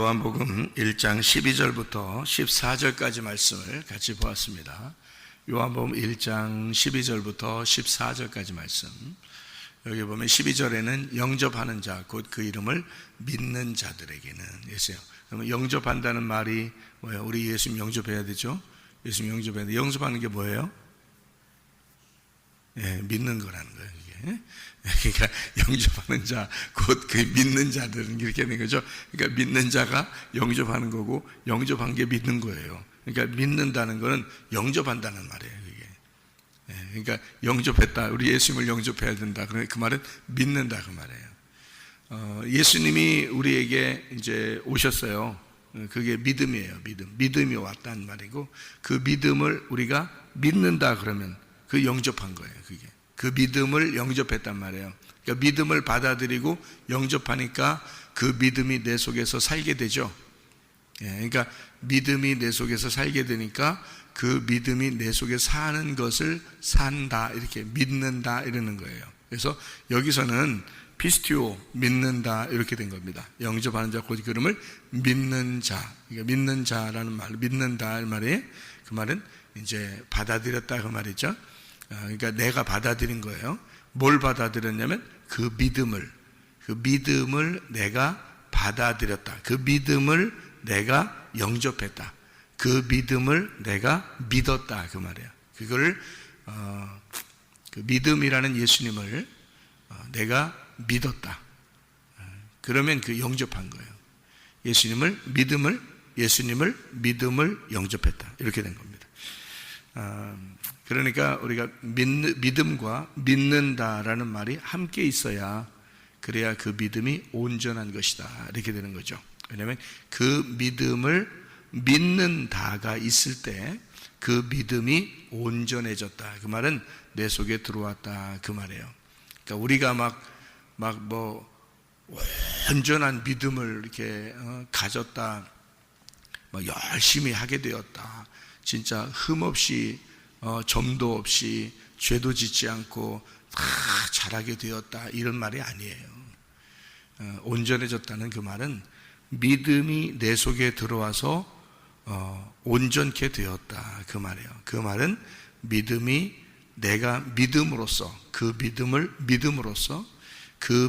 요한복음 1장 12절부터 14절까지 말씀을 같이 보았습니다. 요한복음 1장 12절부터 14절까지 말씀. 여기 보면 12절에는 영접하는 자, 곧 그 이름을 믿는 자들에게는 예수요. 그러면 영접한다는 말이 뭐예요? 우리 예수님 영접해야 되죠? 예수님 영접해야 돼. 영접하는 게 뭐예요? 예, 믿는 거라는 거예요, 이게. 그러니까 영접하는 자, 곧 그 믿는 자들은 이렇게 된 거죠. 그러니까 믿는 자가 영접하는 거고, 영접한 게 믿는 거예요. 그러니까 믿는다는 거는 영접한다는 말이에요, 이게. 그러니까 영접했다. 우리 예수님을 영접해야 된다. 그러니까 그 말은 믿는다, 그 말이에요. 예수님이 우리에게 이제 오셨어요. 그게 믿음이에요, 믿음. 믿음이 왔다는 말이고, 그 믿음을 우리가 믿는다 그러면 그 영접한 거예요, 그게. 그 믿음을 영접했단 말이에요. 그러니까 믿음을 받아들이고 영접하니까 그 믿음이 내 속에서 살게 되죠. 그러니까 믿음이 내 속에서 살게 되니까 그 믿음이 내 속에 사는 것을 산다, 이렇게 믿는다 이러는 거예요. 그래서 여기서는 피스티오, 믿는다, 이렇게 된 겁니다. 영접하는 자, 곧 그름을 믿는 자. 그러니까 믿는 자라는 말, 믿는다 이 말이, 그 말은 이제 받아들였다 그 말이죠. 그러니까 내가 받아들인 거예요. 뭘 받아들였냐면 그 믿음을 내가 받아들였다. 그 믿음을 내가 영접했다. 그 믿음을 내가 믿었다 그 말이에요. 그거를 그 믿음이라는 예수님을 내가 믿었다. 그러면 그 영접한 거예요. 예수님을 믿음을 영접했다. 이렇게 된 겁니다. 그러니까 우리가 믿음과 믿는다라는 말이 함께 있어야, 그래야 그 믿음이 온전한 것이다, 이렇게 되는 거죠. 왜냐하면 그 믿음을 믿는다가 있을 때 그 믿음이 온전해졌다, 그 말은 내 속에 들어왔다 그 말이에요. 그러니까 우리가 막 온전한 믿음을 이렇게 가졌다, 막 열심히 하게 되었다, 진짜 흠없이 점도 없이 죄도 짓지 않고 다 잘하게 되었다, 이런 말이 아니에요. 온전해졌다는 그 말은 믿음이 내 속에 들어와서 온전케 되었다 그 말이에요. 그 말은 믿음이 내가 믿음으로써, 그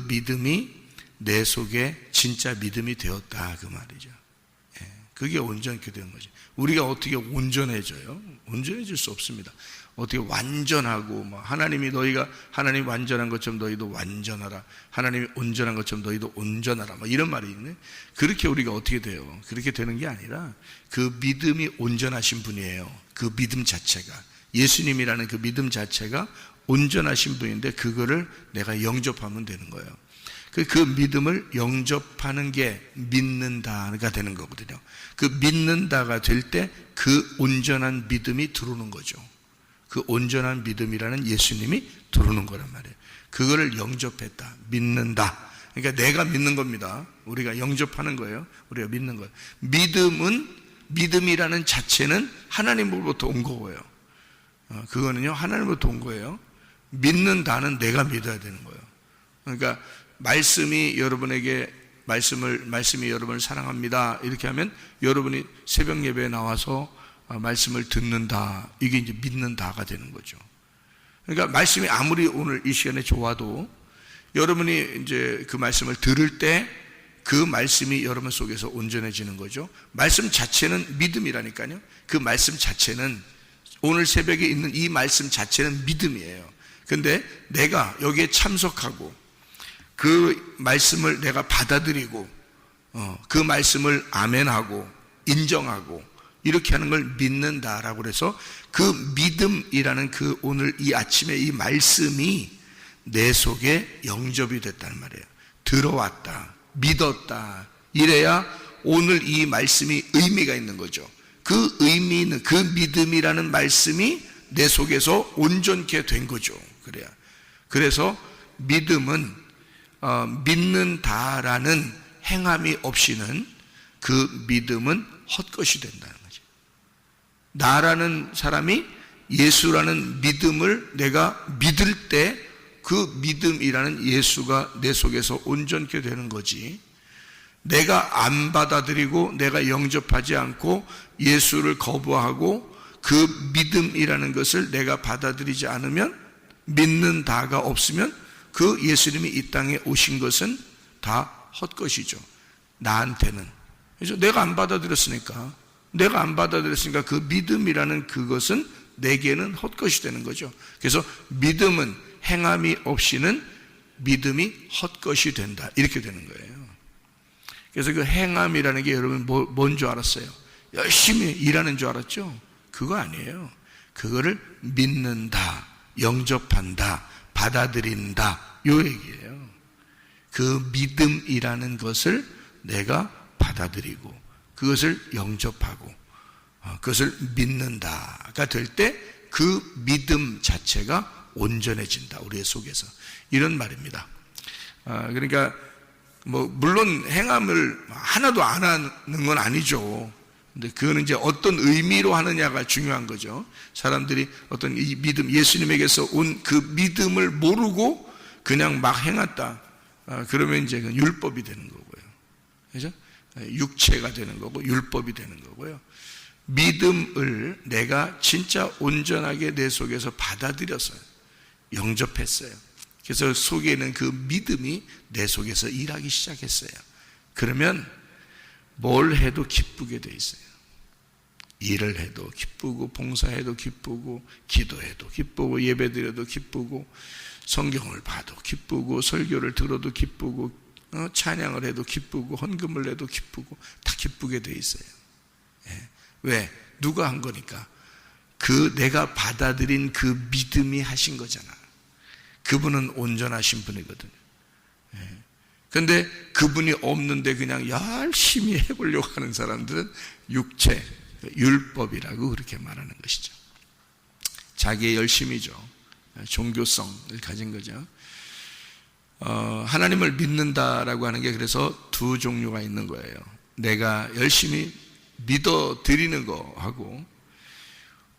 믿음이 내 속에 진짜 믿음이 되었다 그 말이죠. 그게 온전케 되는 거죠. 우리가 어떻게 온전해져요? 온전해질 수 없습니다. 어떻게 완전하고, 하나님이 완전한 것처럼 너희도 완전하라, 하나님이 온전한 것처럼 너희도 온전하라, 이런 말이 있네. 그렇게 우리가 어떻게 돼요? 그렇게 되는 게 아니라 그 믿음이 온전하신 분이에요. 그 믿음 자체가, 예수님이라는 그 믿음 자체가 온전하신 분인데, 그거를 내가 영접하면 되는 거예요. 그 믿음을 영접하는 게 믿는다가 되는 거거든요. 그 믿는다가 될 때 그 온전한 믿음이 들어오는 거죠. 그 온전한 믿음이라는 예수님이 들어오는 거란 말이에요. 그거를 영접했다, 믿는다. 그러니까 내가 믿는 겁니다. 우리가 영접하는 거예요. 우리가 믿는 거예요. 믿음이라는 자체는 하나님으로부터 온 거예요. 그거는요, 하나님으로부터 온 거예요. 믿는다는 내가 믿어야 되는 거예요. 그러니까 말씀이 여러분을 사랑합니다, 이렇게 하면 여러분이 새벽 예배에 나와서 말씀을 듣는다, 이게 이제 믿는다가 되는 거죠. 그러니까 말씀이 아무리 오늘 이 시간에 좋아도 여러분이 이제 그 말씀을 들을 때 그 말씀이 여러분 속에서 온전해지는 거죠. 말씀 자체는 믿음이라니까요. 그 말씀 자체는, 오늘 새벽에 있는 이 말씀 자체는 믿음이에요. 근데 내가 여기에 참석하고 그 말씀을 내가 받아들이고 그 말씀을 아멘하고 인정하고 이렇게 하는 걸 믿는다라고 해서, 그 믿음이라는 그 오늘 이 아침에 이 말씀이 내 속에 영접이 됐다는 말이에요. 들어왔다, 믿었다, 이래야 오늘 이 말씀이 의미가 있는 거죠. 그 의미는, 그 믿음이라는 말씀이 내 속에서 온전케 된 거죠. 그래서 믿음은 믿는다라는 행함이 없이는 그 믿음은 헛것이 된다는 거죠. 나라는 사람이 예수라는 믿음을 내가 믿을 때 그 믿음이라는 예수가 내 속에서 온전케 되는 거지, 내가 안 받아들이고 내가 영접하지 않고 예수를 거부하고 그 믿음이라는 것을 내가 받아들이지 않으면, 믿는다가 없으면 그 예수님이 이 땅에 오신 것은 다 헛것이죠. 나한테는. 그래서 내가 안 받아들였으니까 그 믿음이라는 그것은 내게는 헛것이 되는 거죠. 그래서 믿음은 행함이 없이는 믿음이 헛것이 된다, 이렇게 되는 거예요. 그래서 그 행함이라는 게 여러분 뭔 줄 알았어요? 열심히 일하는 줄 알았죠? 그거 아니에요. 그거를 믿는다, 영접한다, 받아들인다, 요 얘기예요. 그 믿음이라는 것을 내가 받아들이고 그것을 영접하고 그것을 믿는다가 될 때 그 믿음 자체가 온전해진다, 우리의 속에서. 이런 말입니다. 그러니까 물론 행함을 하나도 안 하는 건 아니죠. 근데 그거는 이제 어떤 의미로 하느냐가 중요한 거죠. 사람들이 어떤 이 믿음, 예수님에게서 온 그 믿음을 모르고 그냥 막 행했다, 그러면 이제 그건 율법이 되는 거고요. 그죠? 육체가 되는 거고 율법이 되는 거고요. 믿음을 내가 진짜 온전하게 내 속에서 받아들였어요. 영접했어요. 그래서 속에 있는 그 믿음이 내 속에서 일하기 시작했어요. 그러면 뭘 해도 기쁘게 돼 있어요. 일을 해도 기쁘고, 봉사해도 기쁘고, 기도해도 기쁘고, 예배드려도 기쁘고, 성경을 봐도 기쁘고, 설교를 들어도 기쁘고, 찬양을 해도 기쁘고, 헌금을 내도 기쁘고, 다 기쁘게 돼 있어요. 예. 왜? 누가 한 거니까? 그 내가 받아들인 그 믿음이 하신 거잖아. 그분은 온전하신 분이거든요. 그런데 그분이 없는데 그냥 열심히 해보려고 하는 사람들은 육체, 율법이라고 그렇게 말하는 것이죠. 자기의 열심이죠. 종교성을 가진 거죠. 하나님을 믿는다라고 하는 게 그래서 두 종류가 있는 거예요. 내가 열심히 믿어 드리는 거하고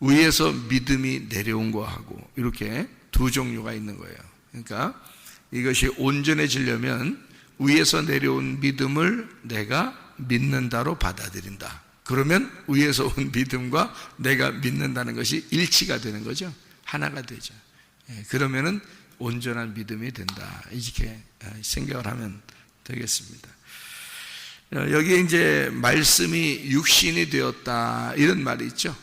위에서 믿음이 내려온 거하고, 이렇게 두 종류가 있는 거예요. 그러니까 이것이 온전해지려면 위에서 내려온 믿음을 내가 믿는다로 받아들인다. 그러면 위에서 온 믿음과 내가 믿는다는 것이 일치가 되는 거죠. 하나가 되죠. 그러면은 온전한 믿음이 된다, 이렇게 생각을 하면 되겠습니다. 여기에 이제 말씀이 육신이 되었다, 이런 말이 있죠.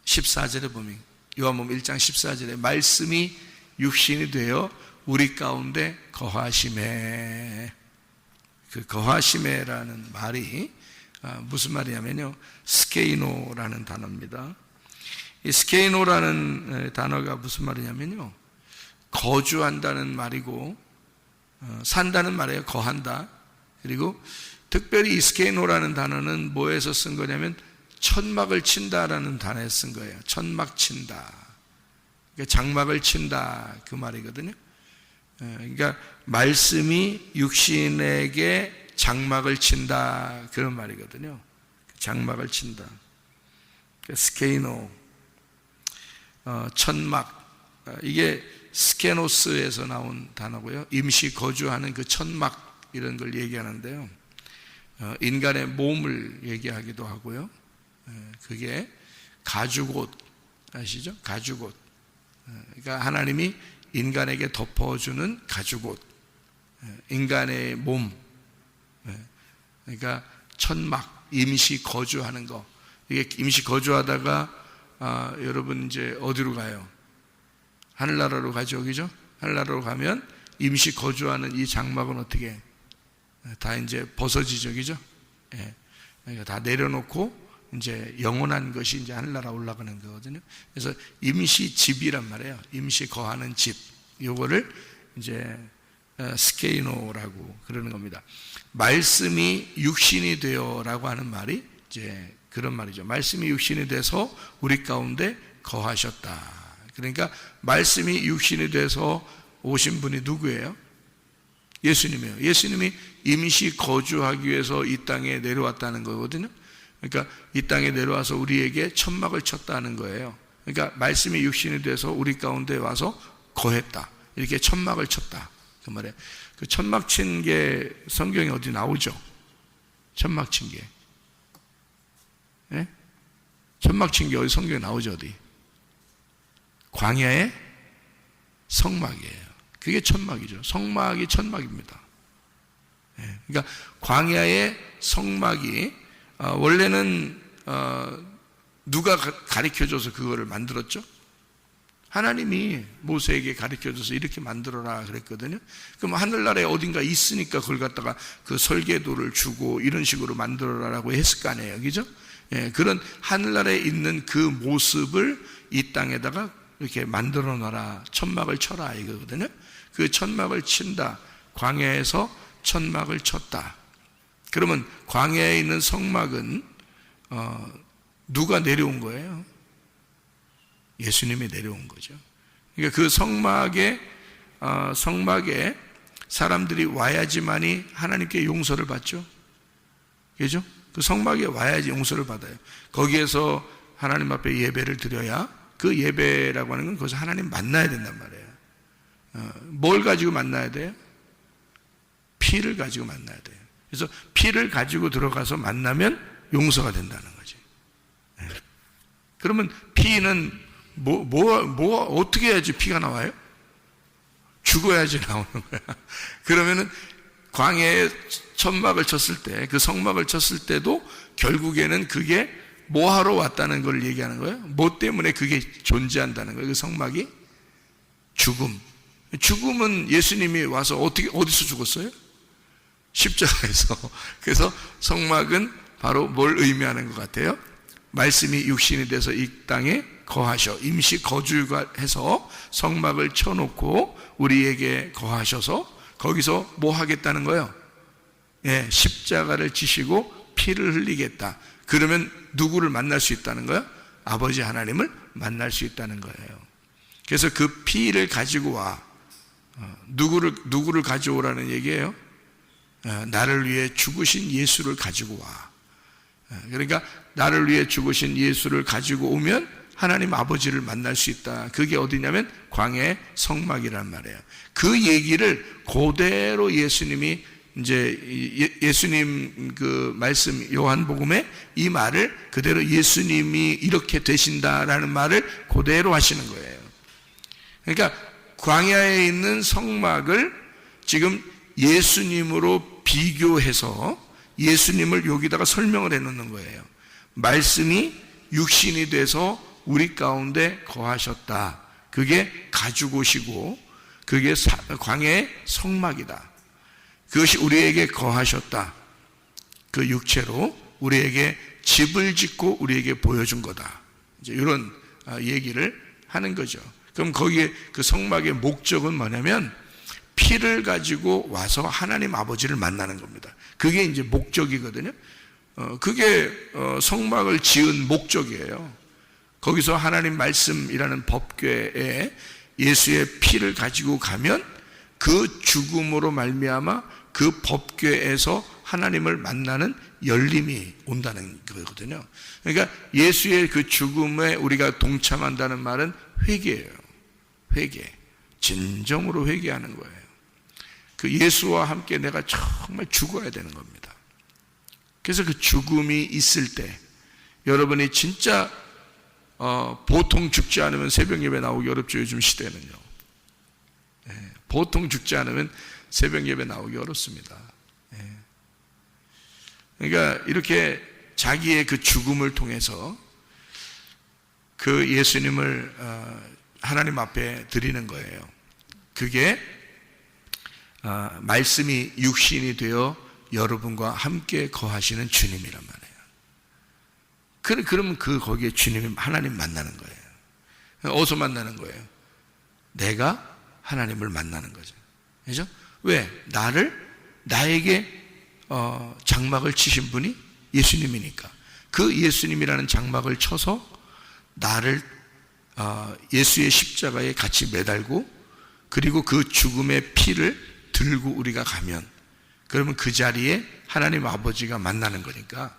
14절에 보면, 요한복음 1장 14절에 말씀이 육신이 되어 우리 가운데 거하심에, 그 거하심에라는 말이 무슨 말이냐면요, 스케이노라는 단어입니다. 이 스케이노라는 단어가 무슨 말이냐면요, 거주한다는 말이고, 산다는 말이에요. 거한다. 그리고 특별히 이 스케이노라는 단어는 뭐에서 쓴 거냐면 천막을 친다라는 단어에 쓴 거예요. 천막 친다, 그러니까 장막을 친다, 그 말이거든요. 그러니까 말씀이 육신에게 장막을 친다, 그런 말이거든요. 장막을 친다, 스케이노, 천막, 이게 스케노스에서 나온 단어고요. 임시 거주하는 그 천막, 이런 걸 얘기하는데요. 인간의 몸을 얘기하기도 하고요. 그게 가죽옷, 아시죠? 가죽옷. 그러니까 하나님이 인간에게 덮어주는 가죽옷, 인간의 몸. 그러니까 천막, 임시 거주하는 거. 이게 임시 거주하다가 여러분 이제 어디로 가요? 하늘나라로 가죠, 그죠? 하늘나라로 가면 임시 거주하는 이 장막은 어떻게 다 이제 벗어지죠, 그죠? 그러니까 다 내려놓고 이제 영원한 것이 이제 하늘나라 올라가는 거거든요. 그래서 임시 집이란 말이에요. 임시 거하는 집. 요거를 이제 스케이노라고 그러는 겁니다. 말씀이 육신이 되어라고 하는 말이 이제 그런 말이죠. 말씀이 육신이 돼서 우리 가운데 거하셨다. 그러니까 말씀이 육신이 돼서 오신 분이 누구예요? 예수님이에요. 예수님이 임시 거주하기 위해서 이 땅에 내려왔다는 거거든요. 그러니까 이 땅에 내려와서 우리에게 천막을 쳤다는 거예요. 그러니까 말씀이 육신이 돼서 우리 가운데 와서 거했다, 이렇게 천막을 쳤다, 그 말이에요. 그 천막 친 게 성경에 어디 나오죠? 천막 친 게. 예? 천막 친 게 어디 성경에 나오죠, 어디? 광야의 성막이에요. 그게 천막이죠. 성막이 천막입니다. 예. 그러니까 광야의 성막이 원래는 누가 가르쳐줘서 그거를 만들었죠? 하나님이 모세에게 가르쳐줘서 이렇게 만들어라 그랬거든요. 그럼 하늘나라에 어딘가 있으니까 그걸 갖다가 그 설계도를 주고 이런 식으로 만들어라라고 했을 거 아니에요, 그죠? 예, 그런 하늘나라에 있는 그 모습을 이 땅에다가 이렇게 만들어 놔라, 천막을 쳐라 이거거든요. 그 천막을 친다, 광야에서 천막을 쳤다. 그러면 광야에 있는 성막은 누가 내려온 거예요? 예수님이 내려온 거죠. 그러니까 그 성막에 사람들이 와야지만이 하나님께 용서를 받죠. 그죠? 그 성막에 와야지 용서를 받아요. 거기에서 하나님 앞에 예배를 드려야, 그 예배라고 하는 건 거기서 하나님 만나야 된단 말이에요. 뭘 가지고 만나야 돼요? 피를 가지고 만나야 돼요. 그래서 피를 가지고 들어가서 만나면 용서가 된다는 거지. 그러면 피는 어떻게 해야지 피가 나와요? 죽어야지 나오는 거야. 그러면은 광야에 천막을 쳤을 때, 그 성막을 쳤을 때도 결국에는 그게 뭐 하러 왔다는 걸 얘기하는 거예요? 뭐 때문에 그게 존재한다는 거예요? 그 성막이? 죽음. 죽음은 예수님이 와서 어디서 죽었어요? 십자가에서. 그래서 성막은 바로 뭘 의미하는 것 같아요? 말씀이 육신이 돼서 이 땅에 거하셔, 임시 거주가 해서 성막을 쳐놓고 우리에게 거하셔서 거기서 뭐 하겠다는 거예요? 예, 십자가를 지시고 피를 흘리겠다. 그러면 누구를 만날 수 있다는 거예요? 아버지 하나님을 만날 수 있다는 거예요. 그래서 그 피를 가지고 와. 누구를 가져오라는 얘기예요? 나를 위해 죽으신 예수를 가지고 와. 그러니까 나를 위해 죽으신 예수를 가지고 오면 하나님 아버지를 만날 수 있다. 그게 어디냐면 광야의 성막이란 말이에요. 그 얘기를 그대로 예수님이 이제 예수님 그 말씀 요한복음에 이 말을 그대로 예수님이 이렇게 되신다라는 말을 그대로 하시는 거예요. 그러니까 광야에 있는 성막을 지금 예수님으로 비교해서 예수님을 여기다가 설명을 해놓는 거예요. 말씀이 육신이 돼서 우리 가운데 거하셨다. 그게 가지고 오시고 그게 광야의 성막이다. 그것이 우리에게 거하셨다. 그 육체로 우리에게 집을 짓고 우리에게 보여준 거다. 이제 이런 얘기를 하는 거죠. 그럼 거기에 그 성막의 목적은 뭐냐면 피를 가지고 와서 하나님 아버지를 만나는 겁니다. 그게 이제 목적이거든요. 그게 성막을 지은 목적이에요. 거기서 하나님 말씀이라는 법궤에 예수의 피를 가지고 가면 그 죽음으로 말미암아 그 법궤에서 하나님을 만나는 열림이 온다는 거거든요. 그러니까 예수의 그 죽음에 우리가 동참한다는 말은 회개예요. 회개. 진정으로 회개하는 거예요. 그 예수와 함께 내가 정말 죽어야 되는 겁니다. 그래서 그 죽음이 있을 때 여러분이 진짜 보통 죽지 않으면 새벽 예배 나오기 어렵죠. 요즘 시대는요. 보통 죽지 않으면 새벽 예배 나오기 어렵습니다. 그러니까 이렇게 자기의 그 죽음을 통해서 그 예수님을 하나님 앞에 드리는 거예요. 그게 말씀이 육신이 되어 여러분과 함께 거하시는 주님이란 말이에요. 그러면 거기에 주님이 하나님 만나는 거예요. 어디서 만나는 거예요? 내가 하나님을 만나는 거죠. 그죠? 왜? 나에게 장막을 치신 분이 예수님이니까. 그 예수님이라는 장막을 쳐서 나를 예수의 십자가에 같이 매달고 그리고 그 죽음의 피를 들고 우리가 가면 그러면 그 자리에 하나님 아버지가 만나는 거니까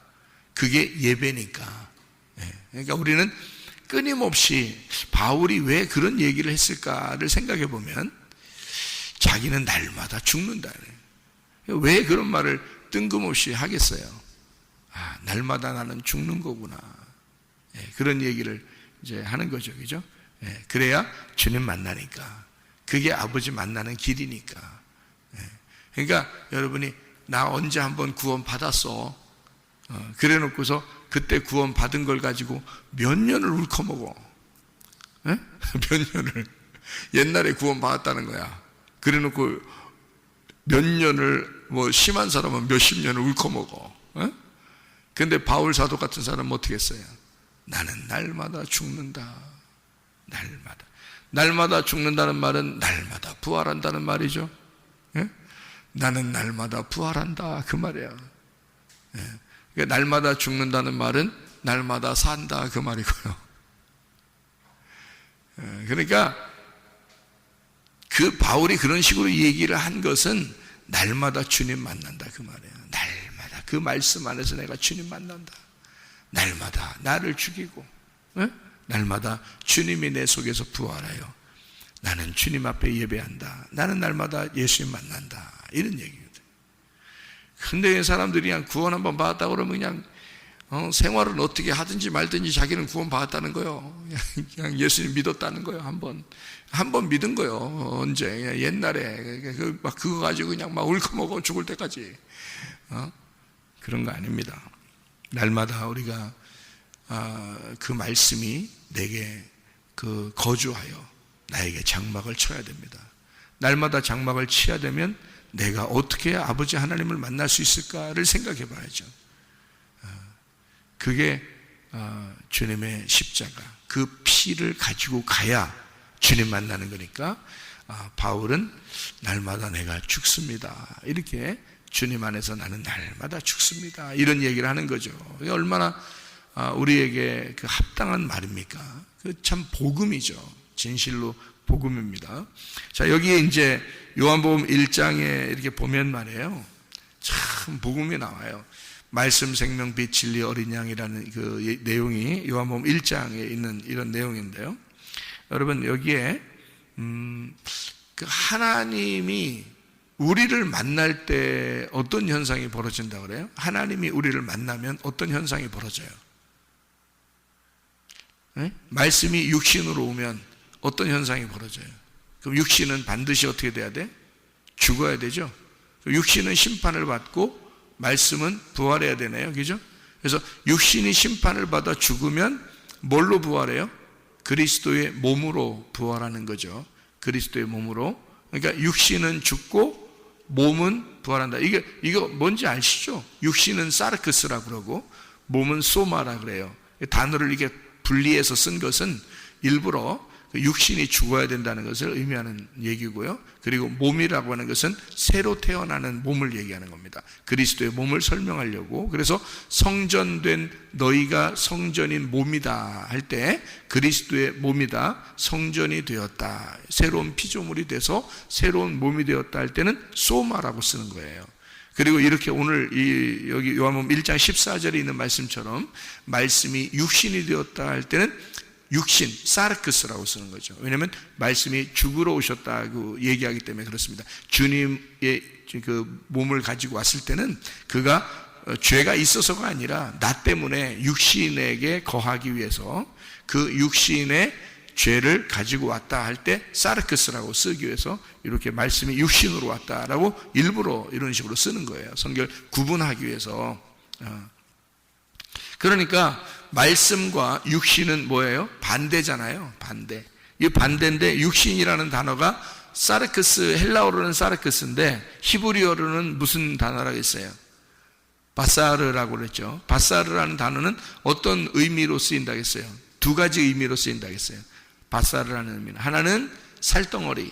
그게 예배니까. 그러니까 우리는 끊임없이 바울이 왜 그런 얘기를 했을까를 생각해 보면 자기는 날마다 죽는다. 왜 그런 말을 뜬금없이 하겠어요? 날마다 나는 죽는 거구나. 그런 얘기를 이제 하는 거죠, 그죠? 그래야 주님 만나니까. 그게 아버지 만나는 길이니까. 그러니까 여러분이 나 언제 한번 구원 받았어. 그래 놓고서 그때 구원 받은 걸 가지고 몇 년을 울커먹어. 몇 년을. 옛날에 구원 받았다는 거야. 그래 놓고 몇 년을, 심한 사람은 몇십 년을 울커먹어. 근데 바울 사도 같은 사람은 어떻게 했어요? 나는 날마다 죽는다. 날마다 죽는다는 말은 날마다 부활한다는 말이죠. 나는 날마다 부활한다, 그 말이야. 그러니까 날마다 죽는다는 말은 날마다 산다, 그 말이고요. 그러니까 그 바울이 그런 식으로 얘기를 한 것은 날마다 주님 만난다, 그 말이에요. 날마다 그 말씀 안에서 내가 주님 만난다. 날마다 나를 죽이고, 날마다 주님이 내 속에서 부활하여 나는 주님 앞에 예배한다. 나는 날마다 예수님 만난다. 이런 얘기거든. 근데 사람들이 그냥 구원 한번 받았다고 그러면 그냥 생활은 어떻게 하든지 말든지 자기는 구원 받았다는 거예요. 그냥 예수님 믿었다는 거예요. 한 번 믿은 거예요. 언제? 옛날에 그거 가지고 그냥 막 울컥먹어 죽을 때까지. 그런 거 아닙니다. 날마다 우리가 그 말씀이 내게 거주하여 나에게 장막을 쳐야 됩니다. 날마다 장막을 쳐야 되면 내가 어떻게 아버지 하나님을 만날 수 있을까를 생각해 봐야죠. 그게 주님의 십자가, 그 피를 가지고 가야 주님 만나는 거니까 바울은 날마다 내가 죽습니다. 이렇게 주님 안에서 나는 날마다 죽습니다. 이런 얘기를 하는 거죠. 얼마나 우리에게 그 합당한 말입니까? 그 참 복음이죠. 진실로 복음입니다. 자, 여기에 이제 요한복음 1장에 이렇게 보면 말이에요. 참 복음이 나와요. 말씀, 생명, 빛, 진리, 어린 양이라는 그 내용이 요한복음 1장에 있는 이런 내용인데요. 여러분, 여기에 그 하나님이 우리를 만날 때 어떤 현상이 벌어진다고 그래요? 하나님이 우리를 만나면 어떤 현상이 벌어져요? 말씀이 육신으로 오면 어떤 현상이 벌어져요? 그럼 육신은 반드시 어떻게 돼야 돼? 죽어야 되죠. 육신은 심판을 받고 말씀은 부활해야 되네요. 그죠? 그래서 육신이 심판을 받아 죽으면 뭘로 부활해요? 그리스도의 몸으로 부활하는 거죠. 그리스도의 몸으로. 그러니까 육신은 죽고 몸은 부활한다. 이거 뭔지 아시죠? 육신은 사르크스라고 그러고 몸은 소마라 그래요. 단어를 이게 분리해서 쓴 것은 일부러 육신이 죽어야 된다는 것을 의미하는 얘기고요. 그리고 몸이라고 하는 것은 새로 태어나는 몸을 얘기하는 겁니다. 그리스도의 몸을 설명하려고. 그래서 성전된 너희가 성전인 몸이다 할 때 그리스도의 몸이다, 성전이 되었다, 새로운 피조물이 돼서 새로운 몸이 되었다 할 때는 소마라고 쓰는 거예요. 그리고 이렇게 오늘 여기 요한복음 1장 14절에 있는 말씀처럼 말씀이 육신이 되었다 할 때는 육신, 사르크스라고 쓰는 거죠. 왜냐하면 말씀이 죽으러 오셨다고 얘기하기 때문에 그렇습니다. 주님의 그 몸을 가지고 왔을 때는 그가 죄가 있어서가 아니라 나 때문에 육신에게 거하기 위해서 그 육신의 죄를 가지고 왔다 할 때 사르크스라고 쓰기 위해서 이렇게 말씀이 육신으로 왔다라고 일부러 이런 식으로 쓰는 거예요. 성경을 구분하기 위해서. 그러니까 말씀과 육신은 뭐예요? 반대잖아요. 반대. 이 반대인데 육신이라는 단어가 사르크스, 헬라어로는 사르크스인데 히브리어로는 무슨 단어라고 했어요? 바사르라고 그랬죠. 바사르라는 단어는 어떤 의미로 쓰인다고 했어요? 두 가지 의미로 쓰인다고 했어요. 바사르라는 의미는 하나는 살덩어리,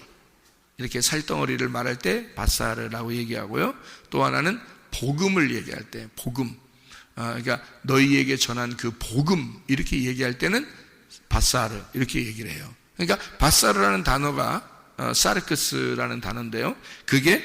이렇게 살덩어리를 말할 때 바사르라고 얘기하고요. 또 하나는 복음을 얘기할 때 복음, 그러니까 너희에게 전한 그 복음 이렇게 얘기할 때는 바사르 이렇게 얘기를 해요. 그러니까 바사르라는 단어가 사르크스라는 단어인데요. 그게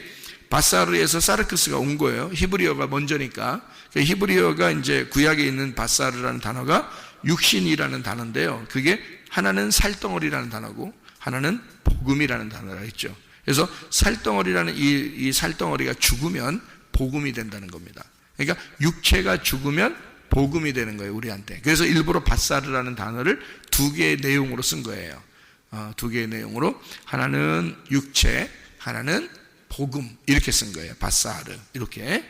바사르에서 사르크스가 온 거예요. 히브리어가 먼저니까. 히브리어가 이제 구약에 있는 바사르라는 단어가 육신이라는 단어인데요. 그게 하나는 살덩어리라는 단어고 하나는 복음이라는 단어가 있죠. 그래서 살덩어리라는 이 살덩어리가 죽으면 복음이 된다는 겁니다. 그러니까 육체가 죽으면 복음이 되는 거예요, 우리한테. 그래서 일부러 바사르라는 단어를 두 개의 내용으로 쓴 거예요. 두 개의 내용으로, 하나는 육체, 하나는 복음, 이렇게 쓴 거예요. 바사르, 이렇게.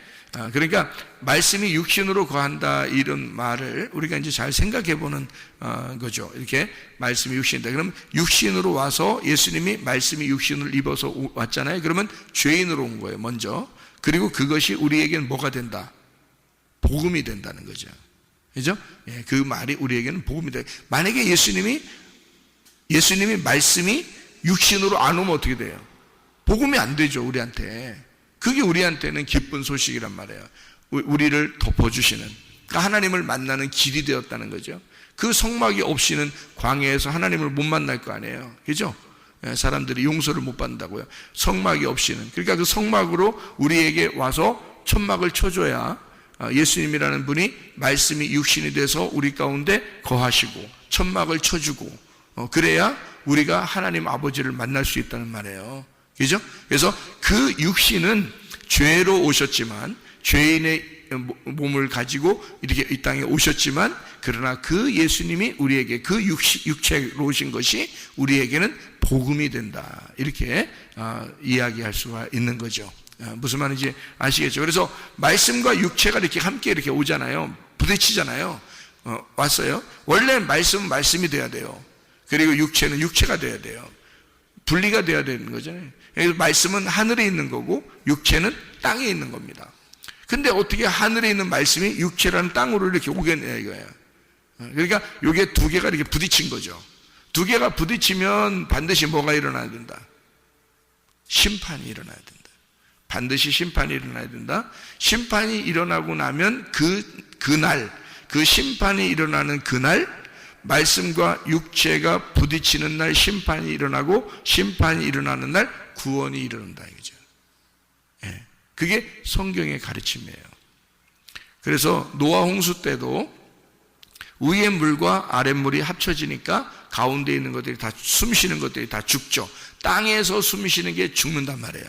그러니까 말씀이 육신으로 거한다, 이런 말을 우리가 이제 잘 생각해 보는 거죠. 이렇게 말씀이 육신이다. 그럼 육신으로 와서, 예수님이 말씀이 육신을 입어서 왔잖아요. 그러면 죄인으로 온 거예요, 먼저. 그리고 그것이 우리에게는 뭐가 된다? 복음이 된다는 거죠. 그죠? 예, 그 말이 우리에게는 복음이 돼. 만약에 예수님이 말씀이 육신으로 안 오면 어떻게 돼요? 복음이 안 되죠, 우리한테. 그게 우리한테는 기쁜 소식이란 말이에요. 우리를 덮어주시는, 그러니까 하나님을 만나는 길이 되었다는 거죠. 그 성막이 없이는 광야에서 하나님을 못 만날 거 아니에요. 그죠? 사람들이 용서를 못 받는다고요. 성막이 없이는. 그러니까 그 성막으로 우리에게 와서 천막을 쳐줘야 예수님이라는 분이 말씀이 육신이 돼서 우리 가운데 거하시고 천막을 쳐주고, 그래야 우리가 하나님 아버지를 만날 수 있다는 말이에요. 그죠? 그래서 그 육신은 죄로 오셨지만, 죄인의 몸을 가지고 이렇게 이 땅에 오셨지만, 그러나 그 예수님이 우리에게 그 육체로 오신 것이 우리에게는 복음이 된다, 이렇게 이야기할 수가 있는 거죠. 무슨 말인지 아시겠죠? 그래서 말씀과 육체가 이렇게 함께 이렇게 오잖아요. 부딪히잖아요. 왔어요. 원래 말씀은 말씀이 돼야 돼요. 그리고 육체는 육체가 돼야 돼요. 분리가 돼야 되는 거잖아요. 그래서 말씀은 하늘에 있는 거고 육체는 땅에 있는 겁니다. 근데 어떻게 하늘에 있는 말씀이 육체라는 땅으로 이렇게 오겠냐 이거예요. 그러니까 이게 두 개가 이렇게 부딪힌 거죠. 두 개가 부딪히면 반드시 뭐가 일어나야 된다? 심판이 일어나야 된다. 반드시 심판이 일어나야 된다. 심판이 일어나고 나면 그날, 그 심판이 일어나는 그날, 말씀과 육체가 부딪히는 날 심판이 일어나고, 심판이 일어나는 날 구원이 일어난다 이거죠. 예, 그게 성경의 가르침이에요. 그래서 노아 홍수 때도 위의 물과 아랫물이 합쳐지니까 가운데 있는 것들이 다, 숨쉬는 것들이 다 죽죠. 땅에서 숨쉬는 게 죽는단 말이에요.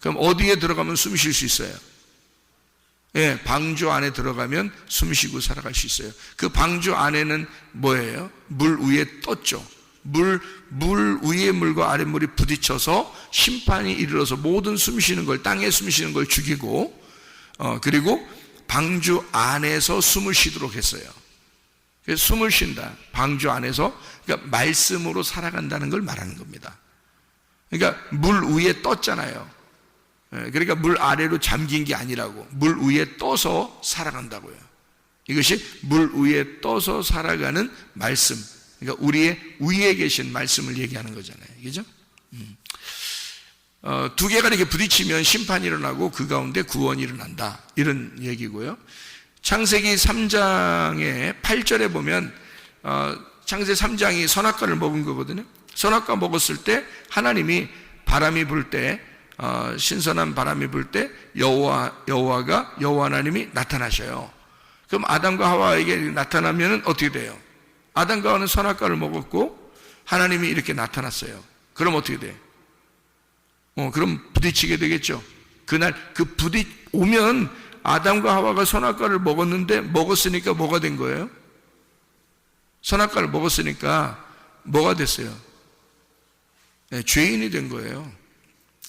그럼 어디에 들어가면 숨 쉴 수 있어요? 예, 방주 안에 들어가면 숨 쉬고 살아갈 수 있어요. 그 방주 안에는 뭐예요? 물 위에 떴죠. 물 위에 물과 아랫물이 부딪혀서 심판이 이르러서 모든 숨 쉬는 걸, 땅에 숨 쉬는 걸 죽이고, 그리고 방주 안에서 숨을 쉬도록 했어요. 그래서 숨을 쉰다. 방주 안에서, 그러니까 말씀으로 살아간다는 걸 말하는 겁니다. 그러니까 물 위에 떴잖아요. 그러니까 물 아래로 잠긴 게 아니라고, 물 위에 떠서 살아간다고요. 이것이 물 위에 떠서 살아가는 말씀, 그러니까 우리의 위에 계신 말씀을 얘기하는 거잖아요. 그죠? 두 개가 이렇게 부딪히면 심판이 일어나고 그 가운데 구원이 일어난다, 이런 얘기고요. 창세기 3장의 8절에 보면 창세기 3장이 선악과를 먹은 거거든요. 선악과 먹었을 때 하나님이 바람이 불 때, 신선한 바람이 불 때 여호와 하나님이 나타나셔요. 그럼 아담과 하와에게 나타나면 어떻게 돼요? 아담과 하와는 선악과를 먹었고 하나님이 이렇게 나타났어요. 그럼 어떻게 돼요? 그럼 부딪히게 되겠죠. 그날 오면 아담과 하와가 선악과를 먹었으니까 뭐가 된 거예요? 선악과를 먹었으니까 뭐가 됐어요? 네, 죄인이 된 거예요.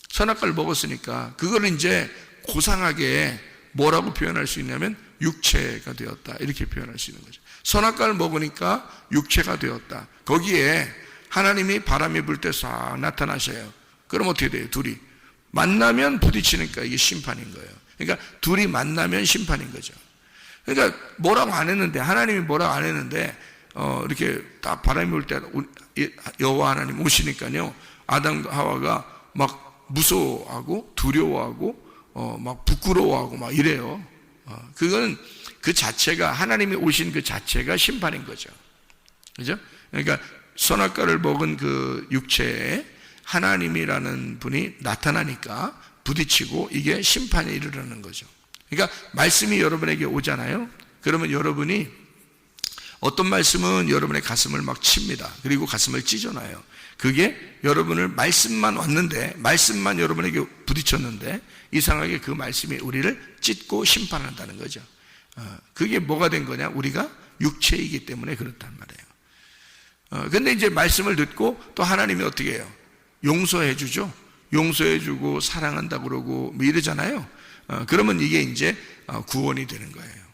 선악과를 먹었으니까. 그걸 이제 고상하게 뭐라고 표현할 수 있냐면 육체가 되었다, 이렇게 표현할 수 있는 거죠. 선악과를 먹으니까 육체가 되었다. 거기에 하나님이 바람이 불 때 싹 나타나셔요. 그럼 어떻게 돼요? 둘이 만나면 부딪히니까 이게 심판인 거예요. 그러니까 둘이 만나면 심판인 거죠. 그러니까 뭐라고 안 했는데, 하나님이 뭐라고 안 했는데 이렇게 딱 바람이 불 때 여호와 하나님 오시니까요, 아담과 하와가 막 무서워하고 두려워하고 막 부끄러워하고 막 이래요. 그거는 그 자체가, 하나님이 오신 그 자체가 심판인 거죠. 그죠? 그러니까 선악과를 먹은 그 육체에 하나님이라는 분이 나타나니까 부딪히고 이게 심판에 이르르는 거죠. 그러니까 말씀이 여러분에게 오잖아요. 그러면 여러분이, 어떤 말씀은 여러분의 가슴을 막 칩니다. 그리고 가슴을 찢어놔요. 그게 여러분을 말씀만 왔는데, 말씀만 여러분에게 부딪혔는데 이상하게 그 말씀이 우리를 찢고 심판한다는 거죠. 그게 뭐가 된 거냐? 우리가 육체이기 때문에 그렇단 말이에요. 근데 이제 말씀을 듣고 또 하나님이 어떻게 해요? 용서해 주죠. 용서해 주고 사랑한다 그러고 뭐 이러잖아요. 그러면 이게 이제 구원이 되는 거예요.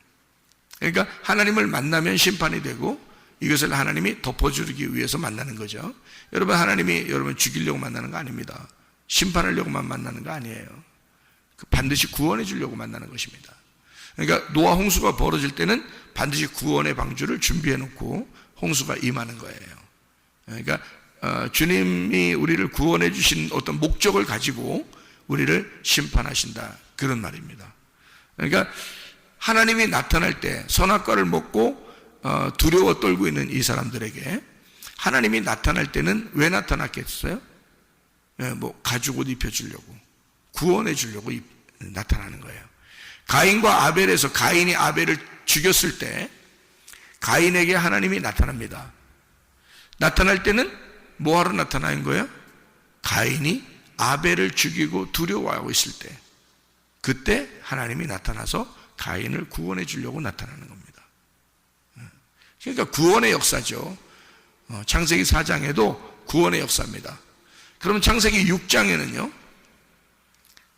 그러니까 하나님을 만나면 심판이 되고, 이것을 하나님이 덮어주기 위해서 만나는 거죠. 여러분, 하나님이 여러분 죽이려고 만나는 거 아닙니다. 심판하려고만 만나는 거 아니에요. 반드시 구원해 주려고 만나는 것입니다. 그러니까 노아 홍수가 벌어질 때는 반드시 구원의 방주를 준비해 놓고 홍수가 임하는 거예요. 그러니까 주님이 우리를 구원해 주신 어떤 목적을 가지고 우리를 심판하신다, 그런 말입니다. 그러니까 하나님이 나타날 때 선악과를 먹고 두려워 떨고 있는 이 사람들에게 하나님이 나타날 때는 왜 나타났겠어요? 뭐 가죽옷 입혀주려고, 구원해 주려고 나타나는 거예요. 가인과 아벨에서 가인이 아벨을 죽였을 때 가인에게 하나님이 나타납니다. 나타날 때는 뭐하러 나타나는 거예요? 가인이 아벨을 죽이고 두려워하고 있을 때, 그때 하나님이 나타나서 가인을 구원해 주려고 나타나는 겁니다. 그러니까 구원의 역사죠. 창세기 4장에도 구원의 역사입니다. 그러면 창세기 6장에는요,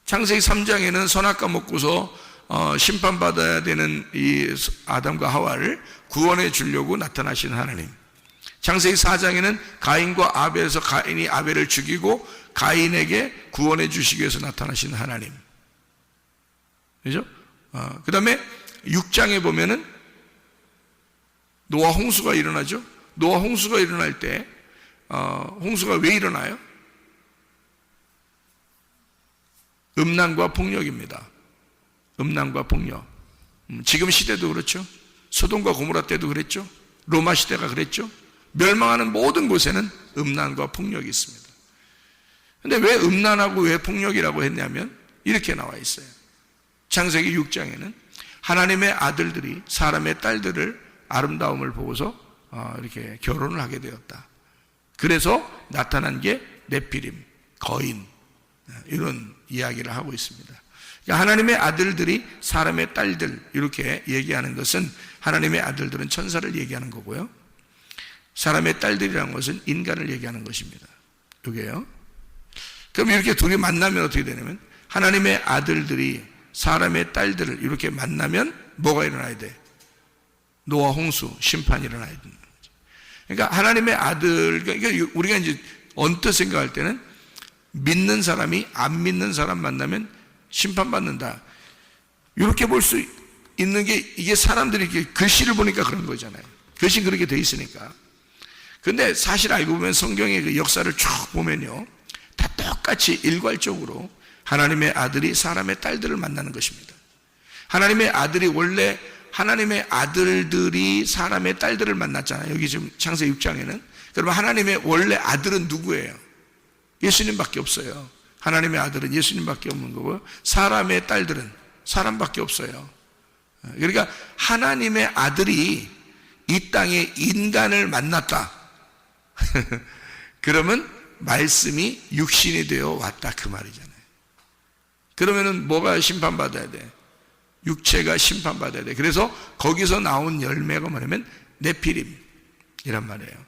창세기 3장에는 선악과 먹고서 심판받아야 되는 이 아담과 하와를 구원해 주려고 나타나신 하나님. 창세기 4장에는 가인과 아벨에서 가인이 아벨을 죽이고 가인에게 구원해 주시기 위해서 나타나신 하나님. 그죠? 그 다음에 6장에 보면은 노아 홍수가 일어나죠. 노아 홍수가 일어날 때 홍수가 왜 일어나요? 음란과 폭력입니다. 음란과 폭력. 지금 시대도 그렇죠. 소돔과 고모라 때도 그랬죠. 로마 시대가 그랬죠. 멸망하는 모든 곳에는 음란과 폭력이 있습니다. 근데 왜 음란하고 왜 폭력이라고 했냐면 이렇게 나와 있어요. 창세기 6장에는 하나님의 아들들이 사람의 딸들을 아름다움을 보고서 이렇게 결혼을 하게 되었다. 그래서 나타난 게 네피림, 거인, 이런 이야기를 하고 있습니다. 그러니까 하나님의 아들들이 사람의 딸들, 이렇게 얘기하는 것은 하나님의 아들들은 천사를 얘기하는 거고요, 사람의 딸들이라는 것은 인간을 얘기하는 것입니다. 이게요. 그럼 이렇게 둘이 만나면 어떻게 되냐면, 하나님의 아들들이 사람의 딸들을 이렇게 만나면 뭐가 일어나야 돼? 노아 홍수, 심판이 일어나야 되는 거죠. 그러니까 하나님의 아들, 그러니까 우리가 이제 언뜻 생각할 때는 믿는 사람이 안 믿는 사람 만나면 심판받는다, 이렇게 볼 수 있는 게, 이게 사람들이 이렇게 글씨를 보니까 그런 거잖아요. 글씨 그렇게 돼 있으니까. 근데 사실 알고 보면 성경의 그 역사를 쭉 보면요, 다 똑같이 일괄적으로 하나님의 아들이 사람의 딸들을 만나는 것입니다. 하나님의 아들이 원래 하나님의 아들들이 사람의 딸들을 만났잖아요. 여기 지금 창세기 6장에는. 그러면 하나님의 원래 아들은 누구예요? 예수님밖에 없어요. 하나님의 아들은 예수님밖에 없는 거고요, 사람의 딸들은 사람밖에 없어요. 그러니까 하나님의 아들이 이 땅에 인간을 만났다. 그러면 말씀이 육신이 되어 왔다, 그 말이잖아요. 그러면은 뭐가 심판받아야 돼? 육체가 심판받아야 돼. 그래서 거기서 나온 열매가 뭐냐면 네피림이란 말이에요.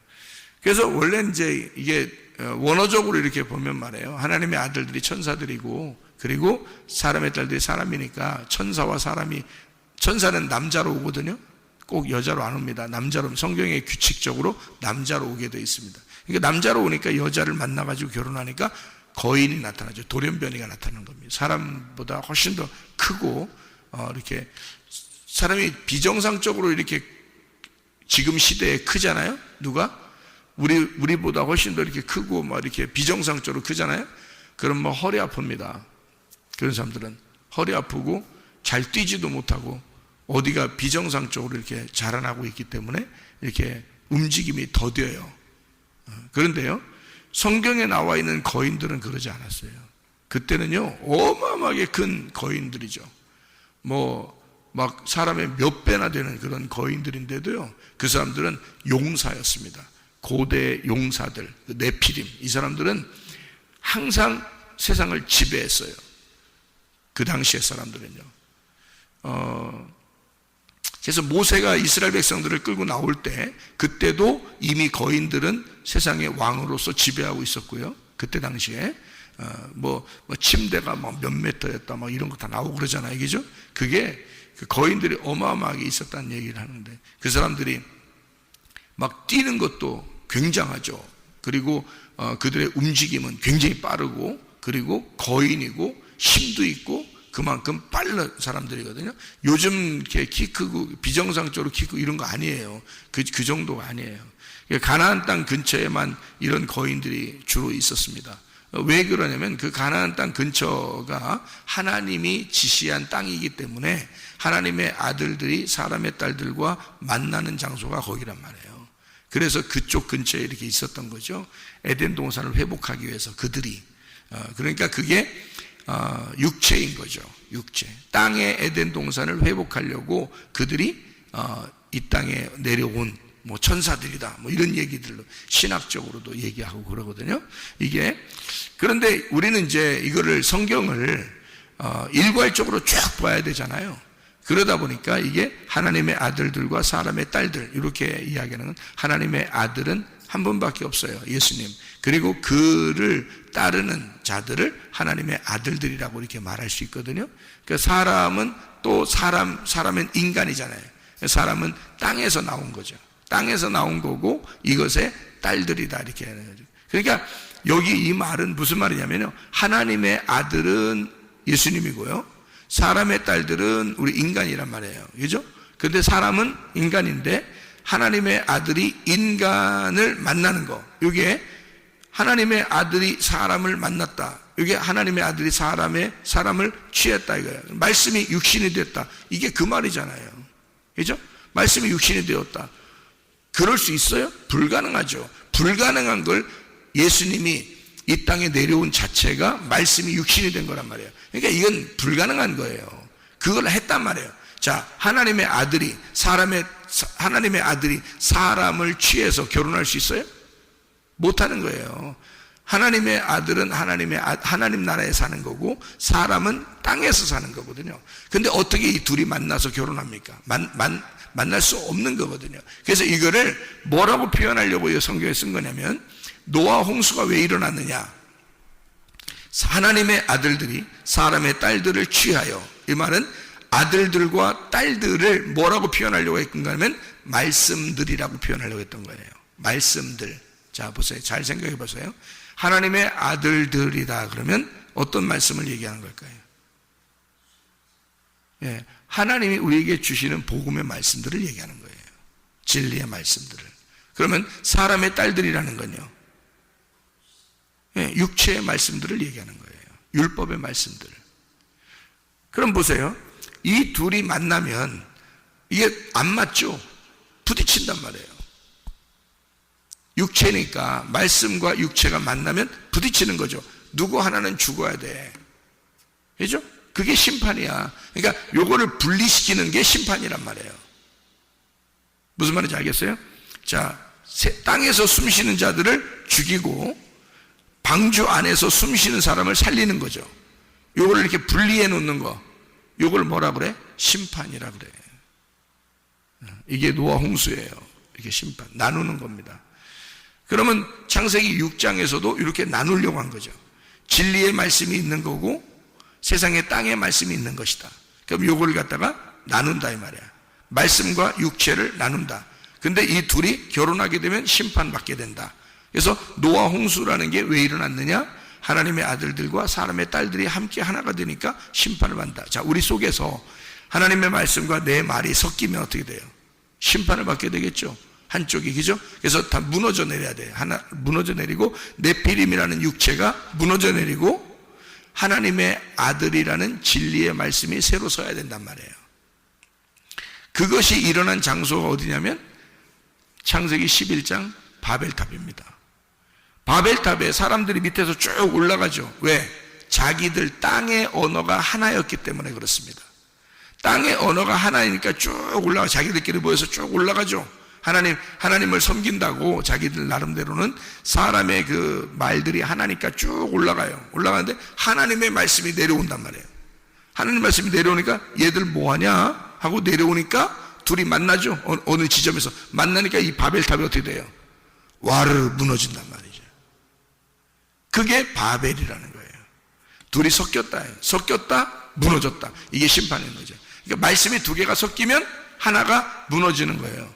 그래서 원래 이제 이게 원어적으로 이렇게 보면 말이에요, 하나님의 아들들이 천사들이고, 그리고 사람의 딸들이 사람이니까 천사와 사람이, 천사는 남자로 오거든요. 꼭 여자로 안 옵니다. 남자로, 성경에 규칙적으로 남자로 오게 되어 있습니다. 그러니까 남자로 오니까 여자를 만나가지고 결혼하니까 거인이 나타나죠. 돌연변이가 나타나는 겁니다. 사람보다 훨씬 더 크고, 이렇게 사람이 비정상적으로 이렇게 지금 시대에 크잖아요. 누가? 우리보다 훨씬 더 이렇게 크고 막 이렇게 비정상적으로 크잖아요. 그럼 뭐 허리 아픕니다. 그런 사람들은 허리 아프고 잘 뛰지도 못하고 어디가 비정상적으로 이렇게 자라나고 있기 때문에 이렇게 움직임이 더뎌요. 그런데요, 성경에 나와 있는 거인들은 그러지 않았어요. 그때는요, 어마어마하게 큰 거인들이죠. 막 사람의 몇 배나 되는 그런 거인들인데도요, 그 사람들은 용사였습니다. 고대 용사들, 네피림, 이 사람들은 항상 세상을 지배했어요. 그 당시의 사람들은요. 그래서 모세가 이스라엘 백성들을 끌고 나올 때, 그때도 이미 거인들은 세상의 왕으로서 지배하고 있었고요. 그때 당시에 침대가 막 몇 미터였다, 막 이런 거 다 나오고 그러잖아요, 그죠? 그게 그 거인들이 어마어마하게 있었다는 얘기를 하는데, 그 사람들이 막 뛰는 것도 굉장하죠. 그리고 그들의 움직임은 굉장히 빠르고, 그리고 거인이고 힘도 있고 그만큼 빠른 사람들이거든요. 요즘 이렇게 키 크고 비정상적으로 키 크고 이런 거 아니에요. 그 정도가 아니에요. 가나안 땅 근처에만 이런 거인들이 주로 있었습니다. 왜 그러냐면 그 가나안 땅 근처가 하나님이 지시한 땅이기 때문에 하나님의 아들들이 사람의 딸들과 만나는 장소가 거기란 말이에요. 그래서 그쪽 근처에 이렇게 있었던 거죠. 에덴 동산을 회복하기 위해서 그들이. 그러니까 그게 육체인 거죠. 육체. 땅의 에덴 동산을 회복하려고 그들이 이 땅에 내려온 천사들이다, 이런 얘기들로 신학적으로도 얘기하고 그러거든요. 이게, 그런데 우리는 이제 이거를 성경을 일괄적으로 쭉 봐야 되잖아요. 그러다 보니까 이게 하나님의 아들들과 사람의 딸들, 이렇게 이야기하는, 하나님의 아들은 한 분밖에 없어요, 예수님. 그리고 그를 따르는 자들을 하나님의 아들들이라고 이렇게 말할 수 있거든요. 그러니까 사람은 또 사람은 인간이잖아요. 사람은 땅에서 나온 거죠. 땅에서 나온 거고 이것의 딸들이다, 이렇게 하는 거죠. 그러니까 여기 이 말은 무슨 말이냐면요, 하나님의 아들은 예수님이고요, 사람의 딸들은 우리 인간이란 말이에요. 그죠? 근데 사람은 인간인데 하나님의 아들이 인간을 만나는 거, 이게 하나님의 아들이 사람을 만났다, 이게 하나님의 아들이 사람을 취했다, 이거예요. 말씀이 육신이 됐다, 이게 그 말이잖아요. 그죠? 말씀이 육신이 되었다. 그럴 수 있어요? 불가능하죠. 불가능한 걸 예수님이 이 땅에 내려온 자체가 말씀이 육신이 된 거란 말이에요. 그러니까 이건 불가능한 거예요. 그걸 했단 말이에요. 자, 하나님의 아들이 사람을 취해서 결혼할 수 있어요? 못하는 거예요. 하나님의 아들은 하나님 나라에 사는 거고 사람은 땅에서 사는 거거든요. 근데 어떻게 이 둘이 만나서 결혼합니까? 만날 수 없는 거거든요. 그래서 이거를 뭐라고 표현하려고 이 성경에 쓴 거냐면, 노아 홍수가 왜 일어났느냐, 하나님의 아들들이 사람의 딸들을 취하여, 이 말은 아들들과 딸들을 뭐라고 표현하려고 했던가 하면 말씀들이라고 표현하려고 했던 거예요. 말씀들. 자, 보세요. 잘 생각해 보세요. 하나님의 아들들이다 그러면 어떤 말씀을 얘기하는 걸까요? 예, 하나님이 우리에게 주시는 복음의 말씀들을 얘기하는 거예요. 진리의 말씀들을. 그러면 사람의 딸들이라는 건요, 예, 육체의 말씀들을 얘기하는 거예요. 율법의 말씀들. 그럼 보세요. 이 둘이 만나면 이게 안 맞죠? 부딪힌단 말이에요. 육체니까 말씀과 육체가 만나면 부딪히는 거죠. 누구 하나는 죽어야 돼. 그죠? 그게 심판이야. 그러니까 요거를 분리시키는 게 심판이란 말이에요. 무슨 말인지 알겠어요? 자, 땅에서 숨쉬는 자들을 죽이고 방주 안에서 숨쉬는 사람을 살리는 거죠. 요거를 이렇게 분리해 놓는 거, 요걸 뭐라 그래? 심판이라 그래. 이게 노아 홍수예요. 이게 심판, 나누는 겁니다. 그러면 창세기 6장에서도 이렇게 나누려고 한 거죠. 진리의 말씀이 있는 거고 세상에 땅의 말씀이 있는 것이다. 그럼 요거를 갖다가 나눈다, 이 말이야. 말씀과 육체를 나눈다. 근데 이 둘이 결혼하게 되면 심판받게 된다. 그래서 노아 홍수라는 게 왜 일어났느냐? 하나님의 아들들과 사람의 딸들이 함께 하나가 되니까 심판을 받는다. 자, 우리 속에서 하나님의 말씀과 내 말이 섞이면 어떻게 돼요? 심판을 받게 되겠죠. 한쪽이, 그죠? 그래서 다 무너져 내려야 돼요. 무너져 내리고 네피림이라는 육체가 무너져 내리고 하나님의 아들이라는 진리의 말씀이 새로 서야 된단 말이에요. 그것이 일어난 장소가 어디냐면 창세기 11장 바벨탑입니다. 바벨탑에 사람들이 밑에서 쭉 올라가죠. 왜? 자기들 땅의 언어가 하나였기 때문에 그렇습니다. 땅의 언어가 하나이니까 쭉 올라가, 자기들끼리 모여서 쭉 올라가죠. 하나님을 섬긴다고 자기들 나름대로는 사람의 그 말들이 하나니까 쭉 올라가는데 하나님의 말씀이 내려온단 말이에요. 하나님 말씀이 내려오니까 얘들 뭐하냐 하고 내려오니까 둘이 만나죠. 어느 지점에서 만나니까 이 바벨탑이 어떻게 돼요? 와르르 무너진단 말이죠. 그게 바벨이라는 거예요. 둘이 섞였다 무너졌다. 이게 심판인 거죠. 그러니까 말씀이 두 개가 섞이면 하나가 무너지는 거예요.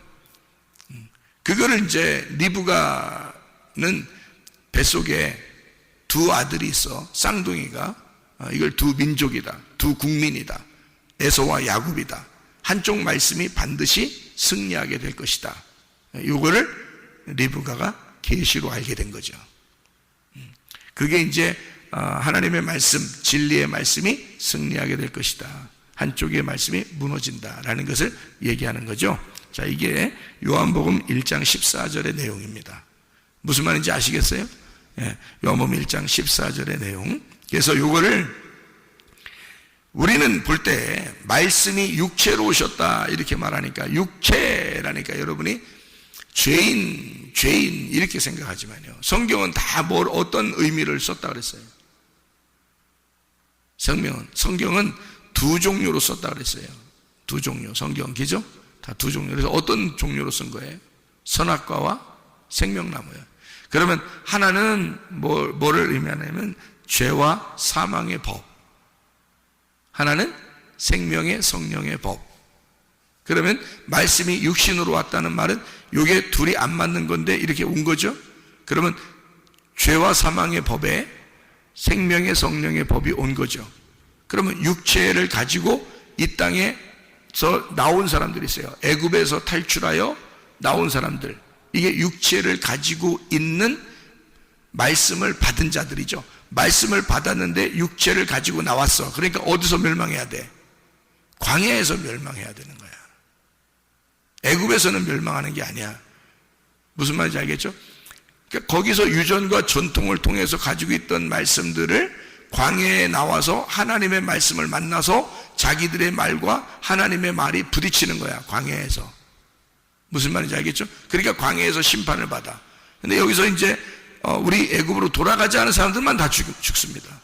그거를 이제 리브가는 뱃속에 두 아들이 있어. 쌍둥이가 이걸 두 민족이다, 두 국민이다, 에서와 야곱이다. 한쪽 말씀이 반드시 승리하게 될 것이다. 이거를 리브가가 계시로 알게 된 거죠. 그게 이제 하나님의 말씀, 진리의 말씀이 승리하게 될 것이다. 한쪽의 말씀이 무너진다라는 것을 얘기하는 거죠. 자, 이게 요한복음 1장 14절의 내용입니다. 무슨 말인지 아시겠어요? 예, 요한복음 1장 14절의 내용. 그래서 요거를 우리는 볼 때 말씀이 육체로 오셨다 이렇게 말하니까, 육체라니까 여러분이 죄인 이렇게 생각하지만요, 성경은 다 어떤 의미를 썼다 그랬어요? 성경은 두 종류로 썼다 그랬어요. 두 종류. 성경 기죠? 다 두 종류. 그래서 어떤 종류로 쓴 거예요? 선악과와 생명나무예요. 그러면 하나는 뭐를 의미하냐면 죄와 사망의 법, 하나는 생명의 성령의 법. 그러면 말씀이 육신으로 왔다는 말은 이게 둘이 안 맞는 건데 이렇게 온 거죠. 그러면 죄와 사망의 법에 생명의 성령의 법이 온 거죠. 그러면 육체를 가지고 이 땅에서 나온 사람들이 있어요. 애굽에서 탈출하여 나온 사람들, 이게 육체를 가지고 있는 말씀을 받은 자들이죠. 말씀을 받았는데 육체를 가지고 나왔어. 그러니까 어디서 멸망해야 돼? 광야에서 멸망해야 되는 거야. 애굽에서는 멸망하는 게 아니야. 무슨 말인지 알겠죠? 그러니까 거기서 유전과 전통을 통해서 가지고 있던 말씀들을 광야에 나와서 하나님의 말씀을 만나서 자기들의 말과 하나님의 말이 부딪히는 거야. 광야에서. 무슨 말인지 알겠죠? 그러니까 광야에서 심판을 받아. 근데 여기서 이제 우리 애굽으로 돌아가지 않은 사람들만 다 죽습니다.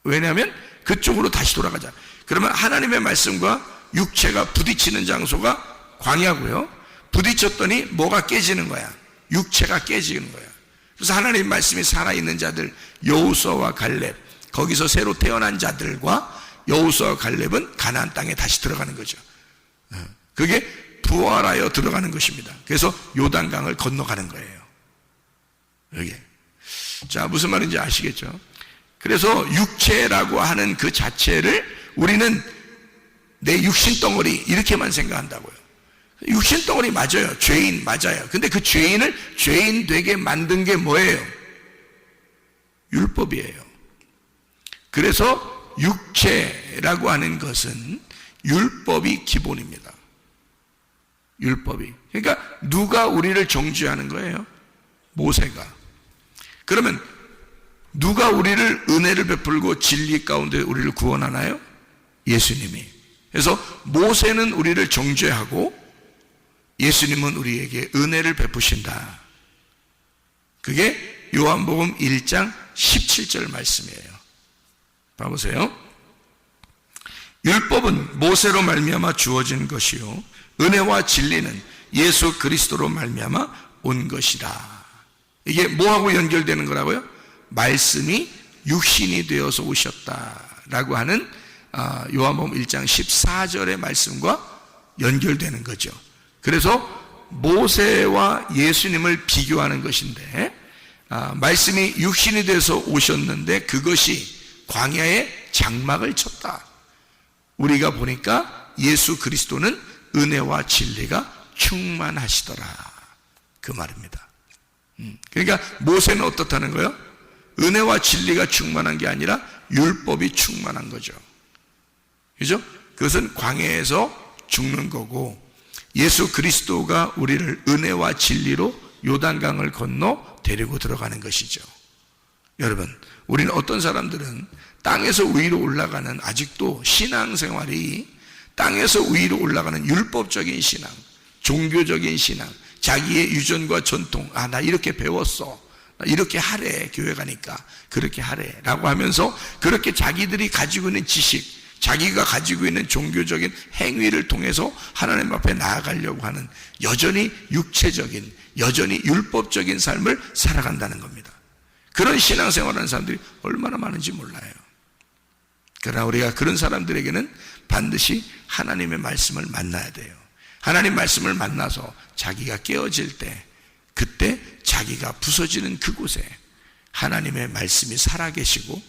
왜냐하면 그쪽으로 다시 돌아가자. 그러면 하나님의 말씀과 육체가 부딪히는 장소가 광야고요. 부딪혔더니 뭐가 깨지는 거야? 육체가 깨지는 거야. 그래서 하나님의 말씀이 살아있는 자들, 여호수아와 갈렙, 거기서 새로 태어난 자들과 여호수아와 갈렙은 가나안 땅에 다시 들어가는 거죠. 그게 부활하여 들어가는 것입니다. 그래서 요단강을 건너가는 거예요. 여기. 자, 무슨 말인지 아시겠죠? 그래서 육체라고 하는 그 자체를 우리는 내 육신 덩어리 이렇게만 생각한다고요. 육신 덩어리 맞아요. 죄인 맞아요. 근데 그 죄인을 죄인 되게 만든 게 뭐예요? 율법이에요. 그래서 육체라고 하는 것은 율법이 기본입니다. 율법이. 그러니까 누가 우리를 정죄하는 거예요? 모세가. 그러면 누가 우리를 은혜를 베풀고 진리 가운데 우리를 구원하나요? 예수님이. 그래서 모세는 우리를 정죄하고 예수님은 우리에게 은혜를 베푸신다. 그게 요한복음 1장 17절 말씀이에요. 봐보세요. 율법은 모세로 말미암아 주어진 것이요 은혜와 진리는 예수 그리스도로 말미암아 온 것이다. 이게 뭐하고 연결되는 거라고요? 말씀이 육신이 되어서 오셨다라고 하는 요한복음 1장 14절의 말씀과 연결되는 거죠. 그래서 모세와 예수님을 비교하는 것인데, 말씀이 육신이 돼서 오셨는데 그것이 광야에 장막을 쳤다. 우리가 보니까 예수 그리스도는 은혜와 진리가 충만하시더라, 그 말입니다. 그러니까 모세는 어떻다는 거예요? 은혜와 진리가 충만한 게 아니라 율법이 충만한 거죠. 그죠? 그것은 광야에서 죽는 거고, 예수 그리스도가 우리를 은혜와 진리로 요단강을 건너 데리고 들어가는 것이죠. 여러분, 우리는 어떤 사람들은 땅에서 위로 올라가는, 아직도 신앙생활이 땅에서 위로 올라가는 율법적인 신앙, 종교적인 신앙, 자기의 유전과 전통, 나 이렇게 배웠어, 나 이렇게 하래, 교회 가니까 그렇게 하래 라고 하면서 그렇게 자기들이 가지고 있는 지식, 자기가 가지고 있는 종교적인 행위를 통해서 하나님 앞에 나아가려고 하는 여전히 육체적인, 여전히 율법적인 삶을 살아간다는 겁니다. 그런 신앙생활하는 사람들이 얼마나 많은지 몰라요. 그러나 우리가 그런 사람들에게는 반드시 하나님의 말씀을 만나야 돼요. 하나님 말씀을 만나서 자기가 깨어질 때, 그때 자기가 부서지는 그곳에 하나님의 말씀이 살아계시고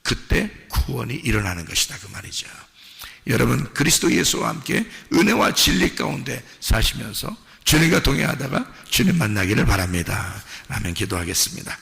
그때 구원이 일어나는 것이다, 그 말이죠. 여러분, 그리스도 예수와 함께 은혜와 진리 가운데 사시면서 주님과 동행하다가 주님 만나기를 바랍니다. 아멘. 기도하겠습니다.